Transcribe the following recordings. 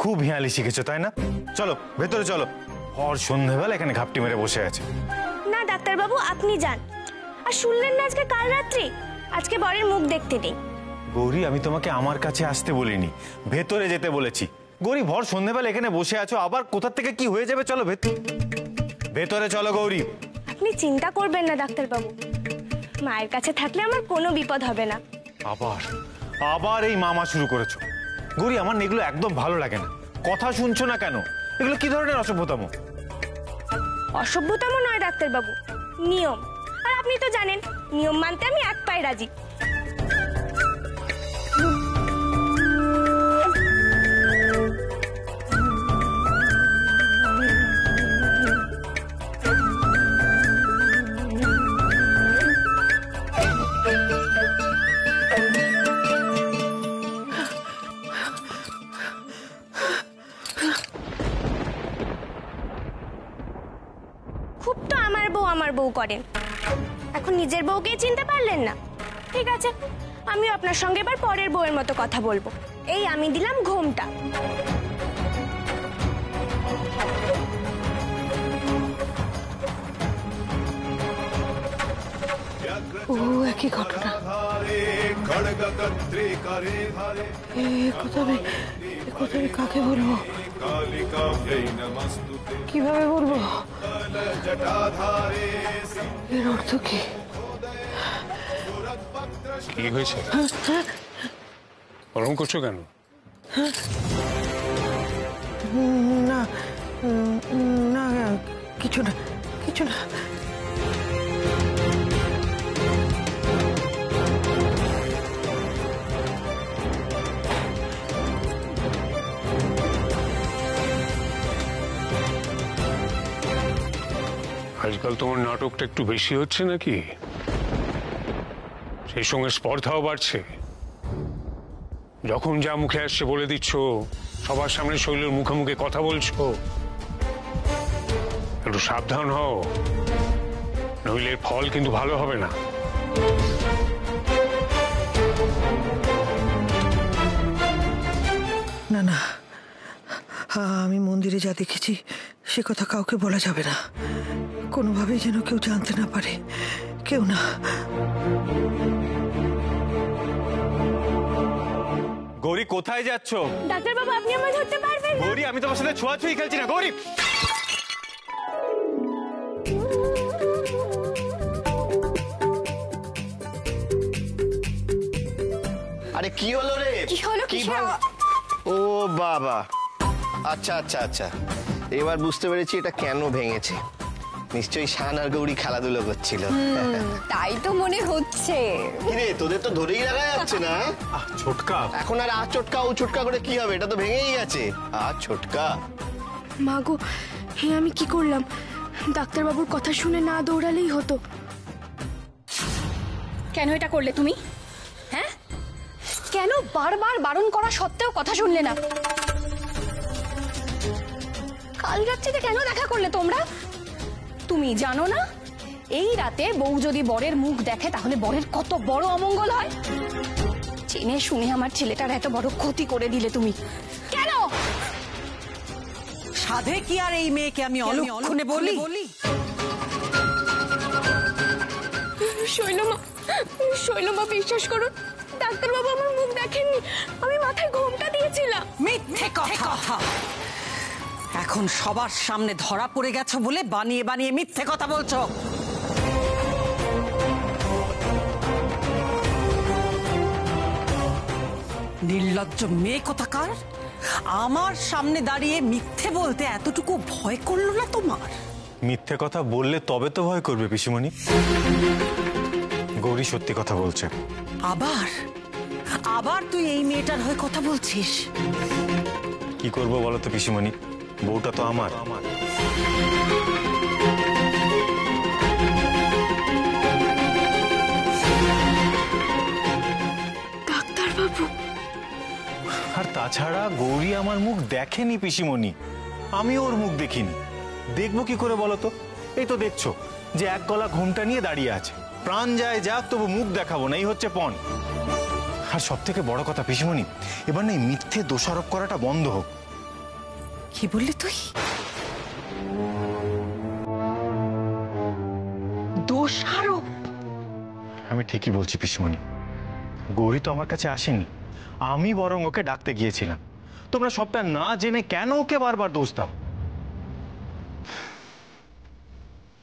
খুব হিয়ালি শিখেছো তাই না? চলো ভেতরে চলো। আর সন্ধ্যাবেলা এখানে ঘাপটি মেরে বসে আছে। না ডাক্তারবাবু, আপনি যান। আর শুনলেন না আজকে কাল রাত্রি? আজকে বরের মুখ দেখতে নেই। গৌরী, আমি তোমাকে আমার কাছে আসতে বলিনি, ভেতরে যেতে বলেছি। গৌরী, ভর সন্ধ্যাবেলা এখানে বসে আছো, আবার কোথা থেকে কি হয়ে যাবে। চলো ভেতরে চলো গৌরী। আপনি চিন্তা করবেন না ডাক্তারবাবু, মায়ের কাছে থাকলে আমার কোনো বিপদ হবে না। আবার এই মামা শুরু করেছো। গৌরী, আমার এগুলো একদম ভালো লাগে না। কথা শুনছো না কেন? এগুলো কি ধরনের অসভ্যতাম? অসভ্যতম নয় ডাক্তারবাবু, নিয়ম। আর আপনি তো জানেন নিয়ম মানতে আমি এক পায়ে রাজি। খুব তো আমার বউ করেন, এখন নিজের বউকে চিনতে পারলেন না? ঠিক আছে, আমিও আপনার সঙ্গে এবার পরের বউয়ের মতো কথা বলবো। এই আমি দিলাম ঘুমটা। ও একই ঘটনা। কোথায় কাকে বলবো, কিভাবে বলবো, এর অর্থ কি? কি হয়েছে? ওরকম করছো কেন? না না কিছু না। আজকাল তোমার নাটকটা একটু বেশি হচ্ছে নাকি? সেই সঙ্গে স্পর্ধাও বাড়ছে। যখন যা মুখে আসছে বলে দিচ্ছ, সবার সামনে শৈলের মুখে মুখে কথা বলছো। একটু সাবধান হও, নইলে ফল কিন্তু ভালো হবে না। না না, আমি মন্দিরে যা দেখেছি সে কথা কাউকে বলা যাবে না। কোনোভাবেই যেন কেউ জানতে না পারে, কেউ না। গৌরী, কোথায় যাচ্ছ? ডাক্তারবাবু, আপনি আমায় ধরতে পারবেন না। গৌরী, আমি তোমার সাথে ছোঁয়াছুঁই খেলছি না। গৌরী, আরে কি হলো রে? কি হলো? ও বাবা, আচ্ছা, এবার বুঝতে পেরেছি এটা কেন ভেঙেছে। নিশ্চয়ই শান আর গৌরী খেলাধুলো করছিল। তাই তো মনে হচ্ছে। কিরে, তোদের তো ধরেই রাখা যাচ্ছে না। ছোটকা, এখন আর চটকা ও চটকা করে কি হবে? এটা তো ভেঙেই গেছে। ছোটকা। মা গো, হে আমি কি করলাম? ডাক্তারবাবুর কথা শুনে না দৌড়ালেই হতো। কেন এটা করলে তুমি? হ্যাঁ, কেন বারবার বারণ করা সত্ত্বেও কথা শুনলে না? কাল রাত্রিতে কেন দেখা করলে তোমরা? তুমি জানো না এই রাতে বউ যদি বরের মুখ দেখে তাহলে বরের কত বড় অমঙ্গল হয়? জেনে শুনে আমার ছেলেটার এত বড় ক্ষতি করে দিলে তুমি। কেন? সাধে কি আর এই মেয়েকে আমি অলক্ষণে বলি? শৈলমা, বিশ্বাস করুন, ডাক্তারবাবু আমার মুখ দেখেননি। আমি মাথায় ঘোমটা দিয়েছিলাম। মিথ্যে কথা। এখন সবার সামনে ধরা পড়ে গেছো বলে বানিয়ে বানিয়ে মিথ্যে কথা বলছো। নির্লজ্জ মেয়ে কোথাকার, আমার সামনে দাঁড়িয়ে মিথ্যে বলতে এতটুকু ভয় করলো না তোমার? মিথ্যে কথা বললে তবে তো ভয় করবে পিসিমণি। গৌরী সত্যি কথা বলছে। আবার তুই এই মেয়েটার হয়ে কথা বলছিস? কি করবো বলো তো পিসিমণি, বউটা তো আমার। ডাক্তারবাবু, আর তাছাড়া গৌরী আমার মুখ দেখেনি পিসিমণি, আমি ওর মুখ দেখিনি। দেখবো কি করে বলো তো? এই তো দেখছো যে এক গলা ঘোমটা নিয়ে দাঁড়িয়ে আছে। প্রাণ যায় যাক, তবু মুখ দেখাবো না, এই হচ্ছে পণ। আর সব থেকে বড় কথা পিসিমণি, এবার না এই মিথ্যে দোষারোপ করাটা বন্ধ হোক। কি বললি তুই? দোষারোপ? আমি ঠিকই বলছি পিসিমণি, গৌরী তো আমার কাছে আসেনি, আমি বরং ওকে ডাকতে গিয়েছিলাম। তোমরা সবটা না জেনে কেন ওকে বারবার দোষ দাও?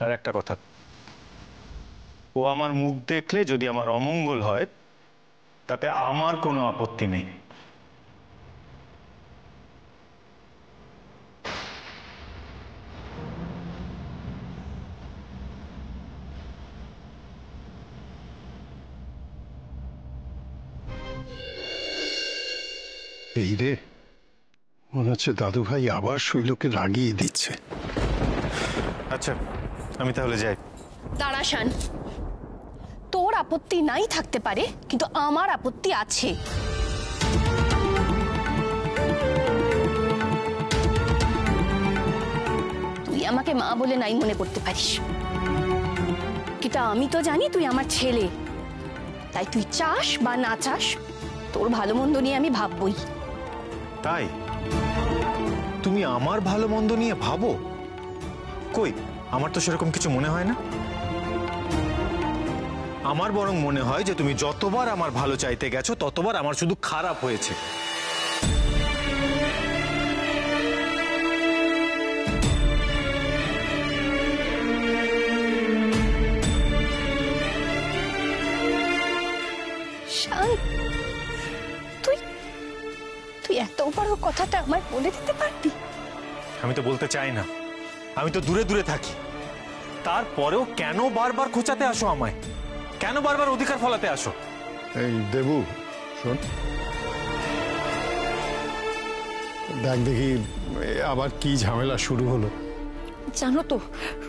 আর একটা কথা, ও আমার মুখ দেখলে যদি আমার অমঙ্গল হয় তাতে আমার কোনো আপত্তি নেই। এই রে, মনে হচ্ছে দাদু ভাই আবার শৈলকে রাগিয়ে দিচ্ছে। আচ্ছা, আমি তাহলে যাই। দাঁড়া শান, তোর আপত্তি নাই থাকতে পারে, কিন্তু আমার আপত্তি আছে। তুই আমাকে মা বলে নাই মনে করতে পারিস, কিন্তু আমি তো জানি তুই আমার ছেলে। তাই তুই চাস বা না চাস, তোর ভালো মন্দ নিয়ে আমি ভাববই। তাই তুমি আমার ভালো মন্দ নিয়ে ভাবো? কই, আমার তো সেরকম কিছু মনে হয় না। আমার বরং মনে হয় যে তুমি যতবার আমার ভালো চাইতে গেছো ততবার আমার শুধু খারাপ হয়েছে। শান, তুই তুই এত বড় কথাটা আমায় বলে দিতে পারবি? আমি তো বলতে চাই না, আমি তো দূরে দূরে থাকি। তারপরেও কেন বারবার খোঁচাতে আসো আমায়? কেন বারবার অধিকার ফলাতে আসো? এই দেবু, শোন, দেখ দেখি আবার কি ঝামেলা শুরু হলো। জানো তো,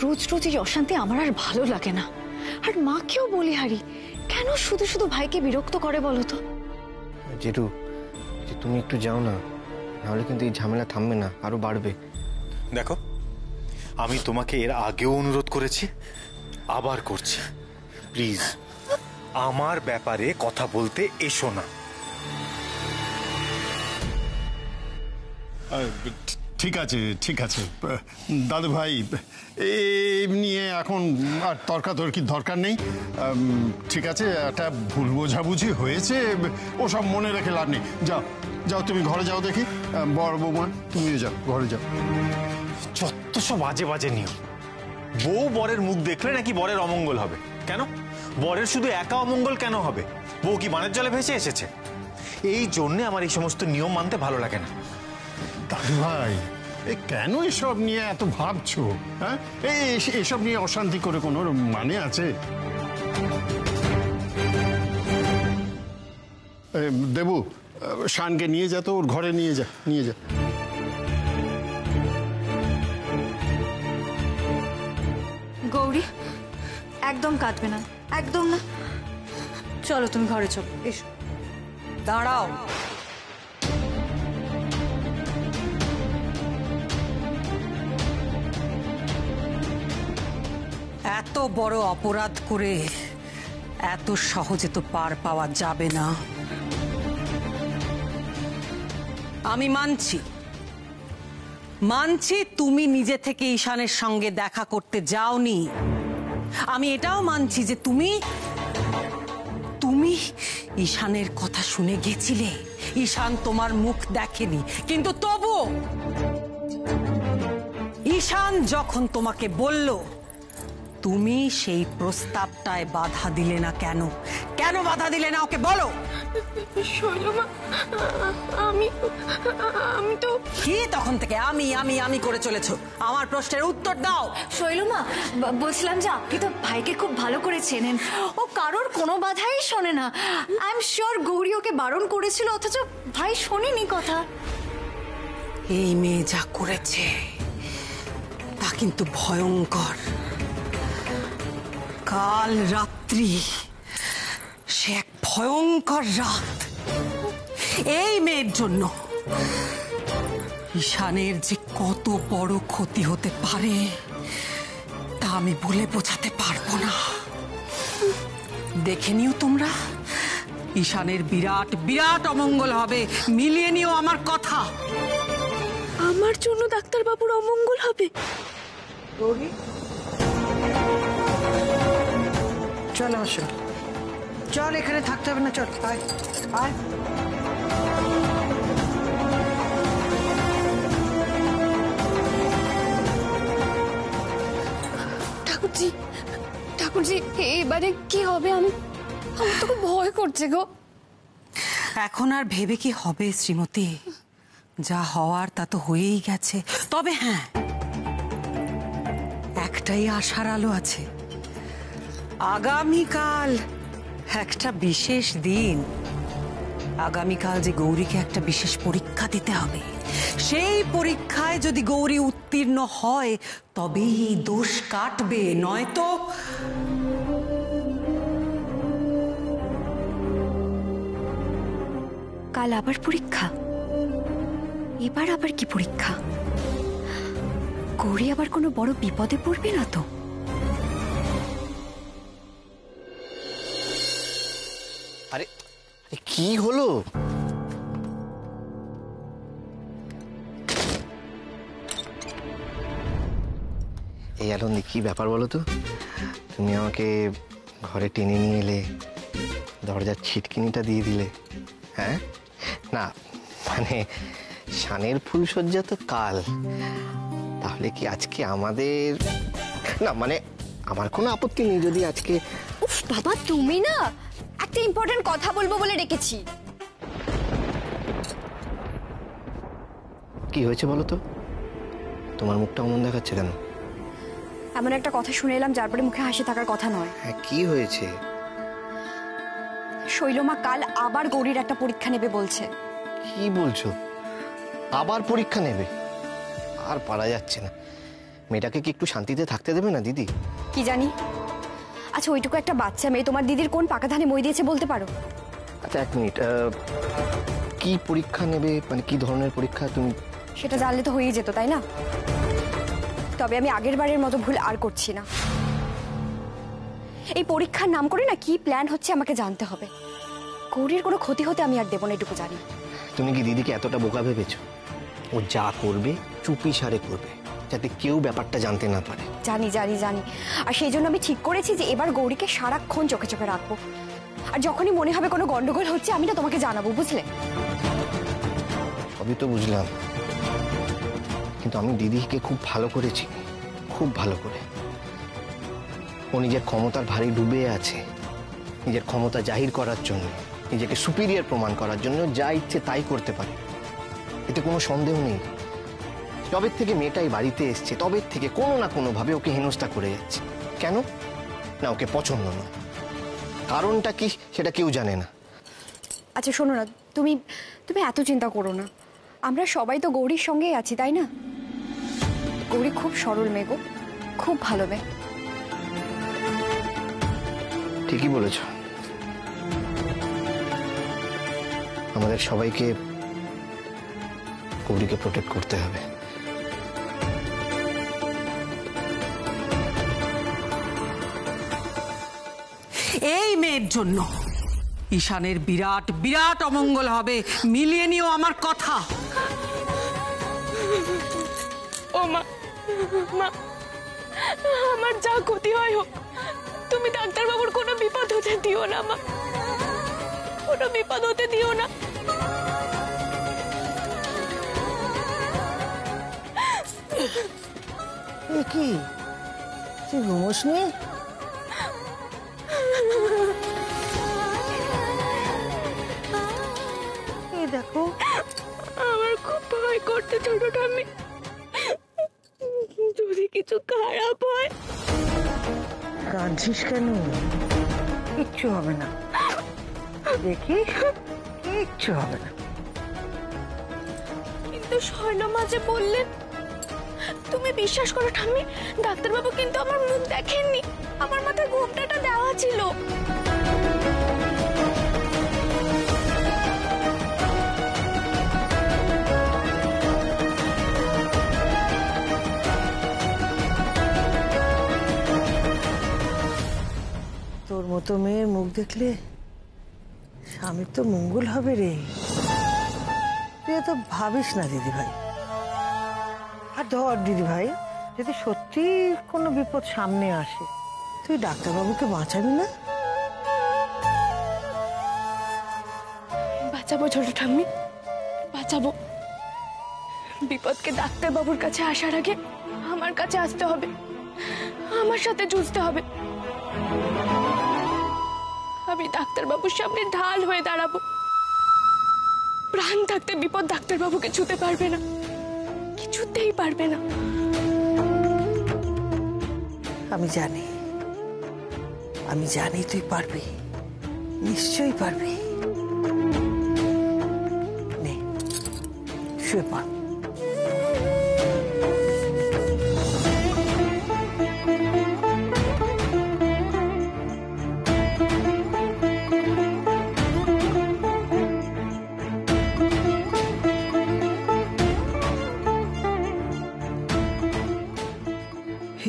রোজ রোজ এই অশান্তি আমার আর ভালো লাগে না। আর মাকেও বলি হারি, কেন শুধু শুধু ভাইকে বিরক্ত করে বলো তো? জেঠু, তুমি একটু যাও না, নাহলে কিন্তু এই ঝামেলা থামবে না, আরো বাড়বে। দেখো, আমি তোমাকে এর আগেও অনুরোধ করেছি, আবার করছি, প্লিজ আমার ব্যাপারে কথা বলতে এসো না। ঠিক আছে, ঠিক আছে দাদু ভাই, এই নিয়ে এখন আর তর্কাতর্কির দরকার নেই। ঠিক আছে, একটা ভুল বোঝাবুঝি হয়েছে, ওসব মনে রেখে লাভ নেই। যাও যাও, তুমি ঘরে যাও দেখি। বড় বৌমা, তুমিও যাও, ঘরে যাও। যত সব বাজে বাজে নিয়ম। বউ বরের মুখ দেখলে নাকি বরের অমঙ্গল হবে। কেন বরের শুধু একা অমঙ্গল কেন হবে? বউ কি বানের জলে ভেসে এসেছে? এই জন্যে আমার এই সমস্ত নিয়ম মানতে ভালো লাগে না। দাদু ভাই, কেন এসব নিয়ে এত ভাবছো? হ্যাঁ, এসব নিয়ে অশান্তি করে কোনো মানে আছে? দেবু, শানকে নিয়ে যা তো, ওর ঘরে নিয়ে যা, নিয়ে যা। গৌরী, একদম কাঁদবে না, একদম না। চলো তুমি ঘরে চলো, এসো। দাঁড়াও, এত বড় অপরাধ করে এত সহজে তো পার পাওয়া যাবে না। আমি মানছি তুমি নিজে থেকে ঈশানের সঙ্গে দেখা করতে যাওনি। আমি এটাও মানছি যে তুমি ঈশানের কথা শুনে গেছিলে, ঈশান তোমার মুখ দেখেনি, কিন্তু তবু ঈশান যখন তোমাকে বলল, তুমি সেই প্রস্তাবটায় বাধা দিলে না কেন? কেন বাধা দিলে না ওকে বলো? শৈলমা, আমি তো কি তখন থেকে আমি করে চলেছো? আমার প্রশ্নের উত্তর দাও। শৈলমা, বলছিলাম যে আপনি তো ভাইকে খুব ভালো করে চেনেন, ও কারোর কোনো বাধাই শোনে না। আই এম শিওর গৌরী ওকে বারণ করেছিল, অথচ ভাই শোনেনি কথা। এই মেয়ে যা করেছে তা কিন্তু ভয়ঙ্কর। কাল রাত্রি সে এক ভয়ঙ্কর রাত। এই মেয়ের জন্য ঈশানের যে কত বড় ক্ষতি হতে পারে তা আমি বলে বোঝাতে পারবো না। দেখে নিও তোমরা, ঈশানের বিরাট বিরাট অমঙ্গল হবে, মিলিয়ে নিও আমার কথা। আমার জন্য ডাক্তারবাবুর অমঙ্গল হবে? চল আসো, চল, এখানে থাকতে হবে না, চল আয় আয়। ঠাকুরজি, ঠাকুরজি, এবারে কি হবে? আমার তো খুব ভয় করছে গো। এখন আর ভেবে কি হবে শ্রীমতী, যা হওয়ার তা তো হয়েই গেছে। তবে হ্যাঁ, একটাই আশার আলো আছে, আগামীকাল একটা বিশেষ দিন। আগামীকাল যে গৌরীকে একটা বিশেষ পরীক্ষা দিতে হবে, সেই পরীক্ষায় যদি গৌরী উত্তীর্ণ হয় তবেই এই দোষ কাটবে, নয়তো কাল আবার পরীক্ষা? এবার আবার কি পরীক্ষা? গৌরী আবার কোনো বড় বিপদে পড়বে না তো? আরে আরে, কি হলো? এই আনন্দি, কি ব্যাপার বলো তো? তুমি আমাকে ঘরে টেনে নিয়ে এলে, দরজার ছিটকিনিটা দিয়ে দিলে। হ্যাঁ, না মানে শানের ফুলসজ্জা তো কাল, তাহলে কি আজকে আমাদের, না মানে আমার কোনো আপত্তি নেই যদি আজকে। উফ বাবা, তুমি না একটা ইম্পর্টেন্ট কথা বলবো বলে ডেকেছি। কি হয়েছে বলো তো? তোমার মুখটা অমন দেখাচ্ছে কেন? এমন একটা কথা শুনে এলাম যার পরে মুখে হাসি থাকার কথা নয়। হ্যাঁ, কি হয়েছে? শৈলমা কাল আবার গৌরীর একটা পরীক্ষা নেবে বলছে। কি বলছো? আবার পরীক্ষা নেবে? আর পারা যাচ্ছে না। মেয়েটাকে কি একটু শান্তিতে থাকতে দেবে না দিদি? কি জানি। আচ্ছা, ওইটুকু একটা বাচ্চা মেয়ে তোমার দিদির কোন পাকা ধানে মই দিয়েছে বলতে পারো? আচ্ছা, এক মিনিট, কি পরীক্ষা নেবে, মানে কি ধরনের পরীক্ষা? তুমি সেটা জানলে তো হয়েই যেত, তাই না? তবে আমি আগের বারের মতো ভুল আর করছি না। এই পরীক্ষার নাম করে না কি প্ল্যান হচ্ছে আমাকে জানতে হবে। গৌরীর কোনো ক্ষতি হতে আমি আর দেবো না, এটুকু জানি। তুমি কি দিদিকে এতটা বোকা ভেবেছো? ও যা করবে চুপি সারে করবে, যাতে কেউ ব্যাপারটা জানতে না পারে। জানি জানি জানি, আর সেই জন্য আমি ঠিক করেছি যে এবার গৌরীকে সারাক্ষণ চোখে চোখে রাখবো। আর যখনই মনে হবে কোনো গন্ডগোল হচ্ছে আমি না তোমাকে জানাবো, বুঝলে? সবই তো বুঝলাম, কিন্তু আমি দিদিকে খুব ভালো করেছি, খুব ভালো করে। ও নিজের ক্ষমতার ভারী ডুবে আছে, নিজের ক্ষমতা জাহির করার জন্য, নিজেকে সুপিরিয়র প্রমাণ করার জন্য যা ইচ্ছে তাই করতে পারে, এতে কোনো সন্দেহ নেই। তবে থেকে মেয়েটাই বাড়িতে এসছে, তবে থেকে কোনো না কোনো ভাবে ওকে হেনস্থা করে যাচ্ছে। কেন? না ওকে পছন্দ না। কারণটা কি সেটা কেউ জানে না। আচ্ছা শোনো না, তুমি তুমি এত চিন্তা করো না। আমরা সবাই তো গৌরীর সঙ্গেই আছি, তাই না? গৌরী খুব সরল মেয়ে গো, খুব ভালো মেয়ে। ঠিকই বলেছ। আমাদের সবাইকে গৌরীকে প্রোটেক্ট করতে হবে। এই মেয়ের জন্য ঈশানের বিরাট বিরাট অমঙ্গল হবে, মিলিয়ে নিও আমার কথা। ও মা, মা, আমার যা ক্ষতি হয় হোক, তুমি ডাক্তারবাবুর কোনো বিপদ হতে দিও না মা, কোনো বিপদ হতে দিও না। কি তুই ঘুমোস নি? দেখো, আমার খুব ভয় করতে ছোট ঠাম্মি, যদি কিছু খারাপ হয়। কাঁদছিস কেন? কিচ্ছু হবে না, দেখিস, কিচ্ছু হবে না। কিন্তু শৈলমা যে বললেন, তুমি বিশ্বাস করো ঠাম্মি, ডাক্তারবাবু কিন্তু আমার মুখ দেখেননি, আমার মাথায় ঘোমটাটা দেওয়া ছিল। তোর মতো মেয়ের মুখ দেখলে স্বামীর তো মঙ্গল হবে রে, তুই তো ভাবিস না দিদি ভাই। আর ধর দিদি ভাই, যদি সত্যি কোনো বিপদ সামনে আসে, তুই ডাক্তারবাবুকে বাঁচাবি না? বাঁচাবো ছোট ঠাম্মি, বাঁচাবো। বিপদকে ডাক্তারবাবুর কাছে আসার আগে আমার কাছে আসতে হবে, আমার সাথে যুঝতে হবে। আমি ডাক্তারবাবুর সামনে ঢাল হয়ে দাঁড়াবো। প্রাণ থাকতে বিপদ ডাক্তারবাবুকে ছুতে পারবে না, কিছুতেই পারবে না। আমি জানি তুই পারবি, নিশ্চয়ই পারবি। নে, শুয়ে পড়।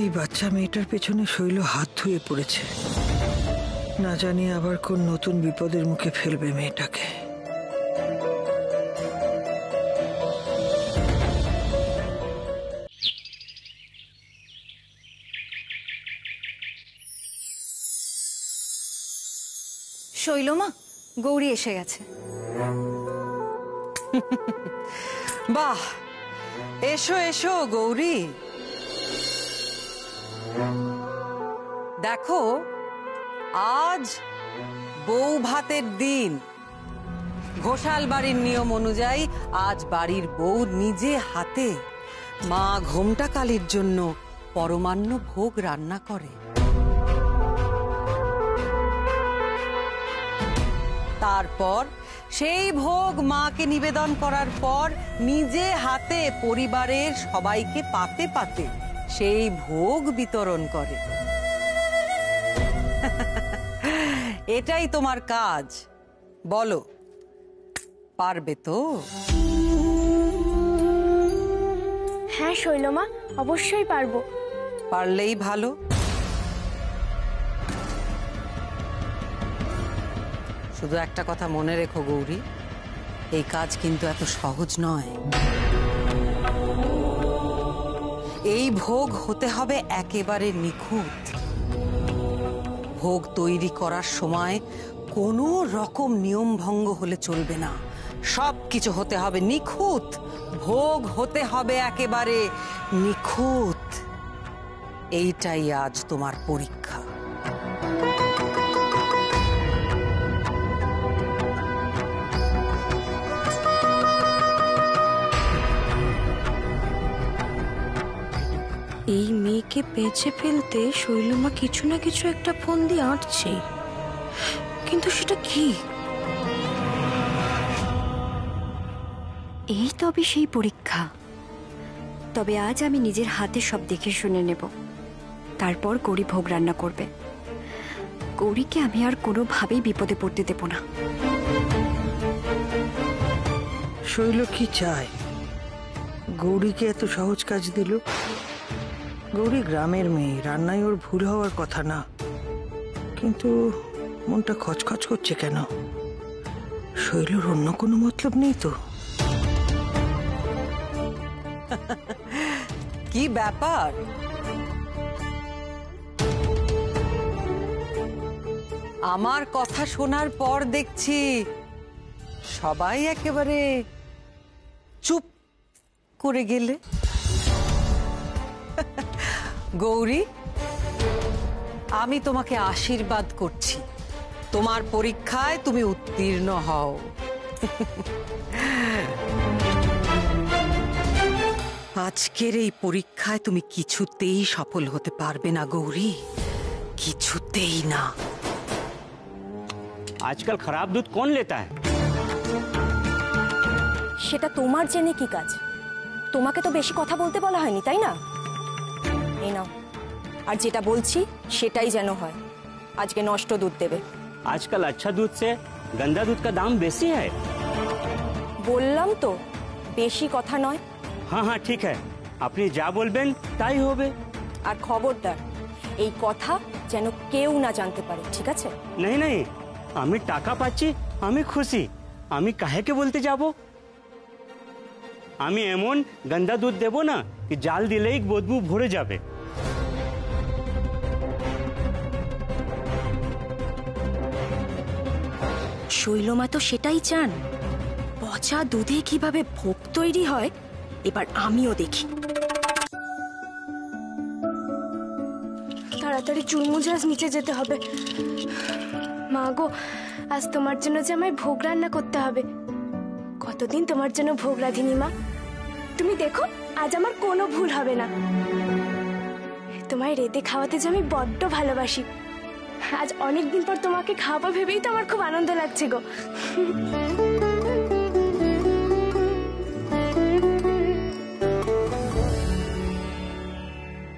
এই বাচ্চা মেয়েটার পেছনে শৈল হাত ধুয়ে পড়েছে, না জানি আবার কোন নতুন বিপদের মুখে ফেলবে মেয়েটাকে। শৈলমা, গৌরী এসে গেছে। বাহ, এসো এসো গৌরী। দেখো, আজ বউ ভাতের দিন। ঘোষাল বাড়ির নিয়ম অনুযায়ী আজ বাড়ির বউ নিজে হাতে মা ঘোমটা কালীর জন্য পরমান্ন ভোগ রান্না করে। তারপর সেই ভোগ মাকে নিবেদন করার পর নিজে হাতে পরিবারের সবাইকে পাতে পাতে সেই ভোগ বিতরণ করে। এটাই তোমার কাজ, বলো পারবে তো? হ্যাঁ শৈলমা, অবশ্যই পারবো। পারলেই ভালো। শুধু একটা কথা মনে রেখো গৌরী, এই কাজ কিন্তু এত সহজ নয়। এই ভোগ হতে হবে একেবারে নিখুঁত। ভোগ তৈরি করার সময় কোনো রকম নিয়ম ভঙ্গ হলে চলবে না, সবকিছু হতে হবে নিখুঁত। ভোগ হতে হবে একেবারে নিখুঁত। এইটাই আজ তোমার পরীক্ষা। এই মেয়েকে বেঁচে ফেলতে শৈলমা কিছু না কিছু একটা ফোন দিয়ে আঁটছে, কিন্তু সেটা কি? এই তবে সেই পরীক্ষা। তবে আজ আমি নিজের হাতে সব দেখে শুনে নেব, তারপর গৌরী ভোগ রান্না করবে। গৌরীকে আমি আর কোনোভাবেই বিপদে পড়তে দেব না। শৈল কি চায়? গৌরীকে এত সহজ কাজ দিল। গৌরী গ্রামের মেয়ে, রান্নায় ওর ভুল হওয়ার কথা না, কিন্তু মনটা খচখচ করছে কেন? শৈলর অন্য কোনো মতলব নেই তো? কি ব্যাপার? আমার কথা শোনার পর দেখছি সবাই একেবারে চুপ করে গেলে। গৌরী, আমি তোমাকে আশীর্বাদ করছি, তোমার পরীক্ষায় তুমি উত্তীর্ণ হও। আজকের এই পরীক্ষায় তুমি কিছুতেই সফল হতে পারবে না গৌরী, কিছুতেই না। आजकल खराब दूध कौन लेता है? সেটা তোমার জেনে কি কাজ? তোমাকে তো বেশি কথা বলতে বলা হয়নি, তাই না? এই নাও, আর যেটা বলছি সেটাই যেন হয়। আজকে নষ্ট দুধ দেবে। आजकल अच्छा दूध से गंदा दूध का दाम बेसी है। বললাম তো, বেশি কথা নয়। हाँ हाँ ठीक है, আপনি যা বলবেন তাই হবে। আর খবরদার, এই কথা যেন কেউ না জানতে পারে, ঠিক আছে? नहीं नहीं, আমি টাকা পাচ্ছি, আমি খুশি। আমি কাহেকে বলতে যাব? আমি এমন গন্ধা দুধ দেব না কি জাল দিলেই বদবু ভরে যাবে। শৈলমা তো সেটাই চান। পচা দুধে কিভাবে ভোগ তৈরি হয় এবার আমিও দেখি। তাড়াতাড়ি চুলমুজাজ নিচে যেতে হবে। মা গো, আজ তোমার জন্য যে আমায় ভোগ রান্না করতে হবে। কতদিন তোমার জন্য ভোগ রাঁধিনি মা। তুমি দেখো আজ আমার কোনো ভুল হবে না। তোমায় রেঁধে খাওয়াতে যে আমি বড্ড ভালোবাসি। আজ অনেকদিন পর তোমাকে খাওয়াবো ভেবেই তো আমার খুব আনন্দ লাগছে গো।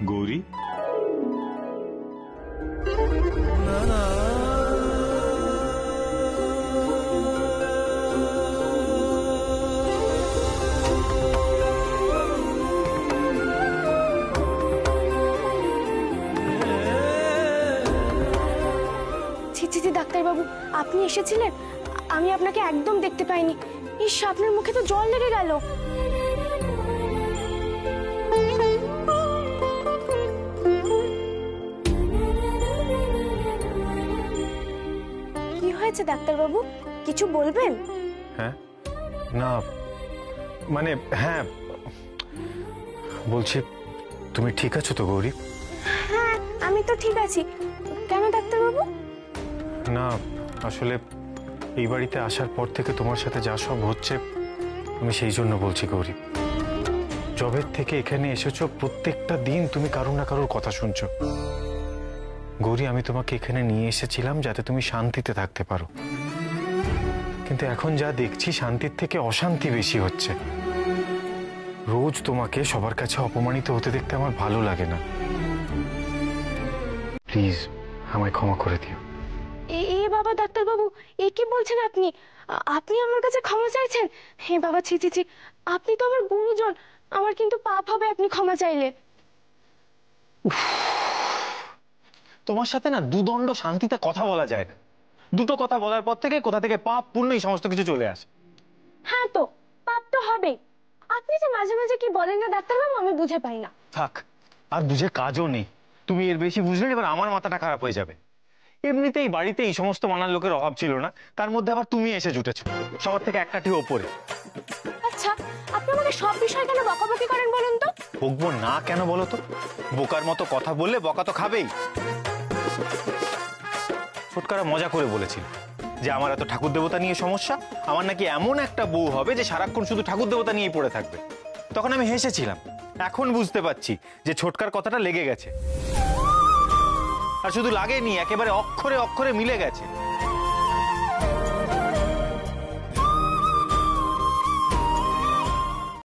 গৌরী, ছি ডাক্তারবাবু, আপনি এসেছিলেন? আমি আপনাকে একদম দেখতে পাইনি। ইস, আপনার মুখে তো জল লেগে গেল। কি হয়েছে ডাক্তারবাবু, কিছু বলবেন? হ্যাঁ না মানে হ্যাঁ বলছি, তুমি ঠিক আছো তো গৌরী? হ্যাঁ, আমি তো ঠিক আছি। কেন ডাক্তারবাবু? না আসলে এই বাড়িতে আসার পর থেকে তোমার সাথে যা সব হচ্ছে আমি সেই জন্য বলছি গৌরী। জবের থেকে এখানে এসেছো, প্রত্যেকটা দিন তুমি কারোর না কারোর কথা শুনছো। গৌরী, আমি তোমাকে এখানে নিয়ে এসেছিলাম যাতে তুমি শান্তিতে থাকতে পারো, কিন্তু এখন যা দেখছি শান্তির থেকে অশান্তি বেশি হচ্ছে। রোজ তোমাকে সবার কাছে অপমানিত হতে দেখতে আমার ভালো লাগে না। প্লিজ আমায় ক্ষমা করে দিও। এ বাবা ডাক্তারবাবু, এ কি বলছেন আপনি? আপনি আমার কাছে ক্ষমা চাইছেন? হে বাবা, ছি ছি ছি, আপনি তো আমার গুরুজন। আমার কিন্তু পাপ হবে আপনি ক্ষমা চাইলে। তোমার সাথে না দুদণ্ড শান্তিতে কথা বলা যায় না। দুটো কথা বলার পর থেকে কোথা থেকে পাপ পুণ্য এই সমস্ত কিছু চলে আসে। হ্যাঁ তো, পাপ তো হবেই। আপনি যে মাঝে মাঝে কি বলেন না ডাক্তারবাবু, আমি বুঝে পাই না। থাক, আর বুঝে কাজও নেই। তুমি এর বেশি বুঝলে এবার আমার মাথাটা খারাপ হয়ে যাবে। এমনিতেই বাড়িতে এই সমস্ত মানার লোকের অভাব ছিল না, তার মধ্যে আবার তুমি এসে জুটেছো সবার থেকে এক কাঠি ওপরে। আচ্ছা, আপনি আমাকে সব বিষয় কেন বকাবকি করেন বলুন তো? বকবো না কেন বলো তো? বোকার মতো কথা বললে বকা তো খাবেই। ছোটকারা মজা করে বলেছিল যে আমার এত ঠাকুর দেবতা নিয়ে সমস্যা, আমার নাকি এমন একটা বউ হবে যে সারাক্ষণ শুধু ঠাকুর দেবতা নিয়েই পড়ে থাকবে। তখন আমি হেসেছিলাম। এখন বুঝতে পারছি যে ছোটকার কথাটা লেগে গেছে। আর শুধু লাগেনি, একেবারে অক্ষরে অক্ষরে মিলে গেছে।